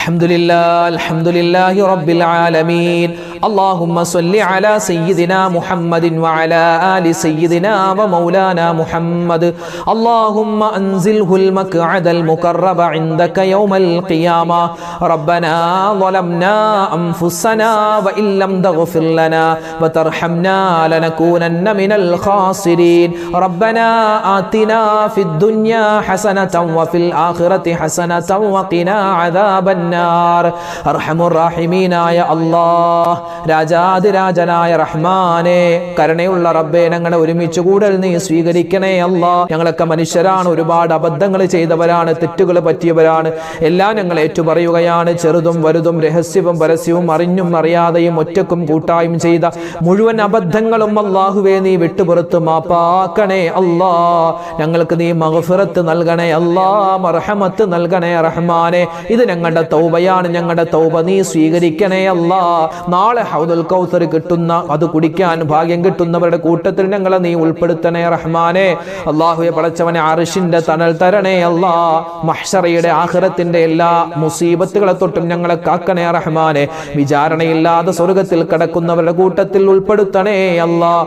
الحمد لله رب العالمين اللهم صل على سيدنا محمد وعلى آل سيدنا ومولانا محمد اللهم أنزله المقعد المقرب عندك يوم القيامة ربنا ظلمنا أنفسنا وإن لم تغفر لنا وترحمنا لنكونن من الخاسرين ربنا آتنا في الدنيا حسنة وفي الآخرة حسنة وقنا عذاب അർഹമുർ റഹീമീനായ അല്ലാഹ്, രാജാതിരാജനായ റഹ്മാനെ, കരുണയുള്ള റബ്ബേ, ഞങ്ങളെ ഒരുമിച്ച് കൂടൽ നീ സ്വീകരിക്കണേ അല്ലാഹ്. ഞങ്ങളൊക്കെ മനുഷ്യരാണ്, ഒരുപാട് അബദ്ധങ്ങൾ ചെയ്തവരാണ്, തെറ്റുകൾ പറ്റിയവരാണ്. എല്ലാം ഞങ്ങൾ ഏറ്റുപറയുകയാണ്. ചെറുതും വലുതും രഹസ്യവും പരസ്യവും അറിഞ്ഞും അറിയാതെയും ഒറ്റക്കും കൂട്ടായും ചെയ്ത മുഴുവൻ അബദ്ധങ്ങളും അല്ലാഹുവേ നീ വിട്ടുപുറത്ത് മാപ്പാക്കണേ അല്ലാഹ്. ഞങ്ങൾക്ക് നീ മഗ്ഫിറത്ത് നൽകണേ അല്ലാഹ്, മർഹമത്ത് നൽകണേ റഹ്മാനെ. ഇത് ഞങ്ങളുടെ തൗബയാണ്, ഞങ്ങളുടെ തൗബ നീ സ്വീകരിക്കണേ അല്ലാഹ്. നാളെ ഹൗദുൽ കൗസർ കിട്ടുന്ന, അത് കുടിക്കാൻ ഭാഗ്യം കിട്ടുന്നവരുടെ കൂട്ടത്തിൽ ഞങ്ങളെ നീ ഉൾപ്പെടുത്തണേ റഹ്മാനെ. അല്ലാഹുവേ പടച്ചവനെ, അർശിന്റെ തണൽ തരണേ അല്ലാഹ്. മഹ്ശറയുടെ ആഖിറത്തിന്റെ എല്ലാ മുസീബത്തുകളെ തൊട്ടും ഞങ്ങളെ കാക്കണേ റഹ്മാനെ. വിചാരണയില്ലാതെ സ്വർഗ്ഗത്തിൽ കടക്കുന്നവരുടെ കൂട്ടത്തിൽ ഉൾപ്പെടുത്തണേ അല്ലാഹ്.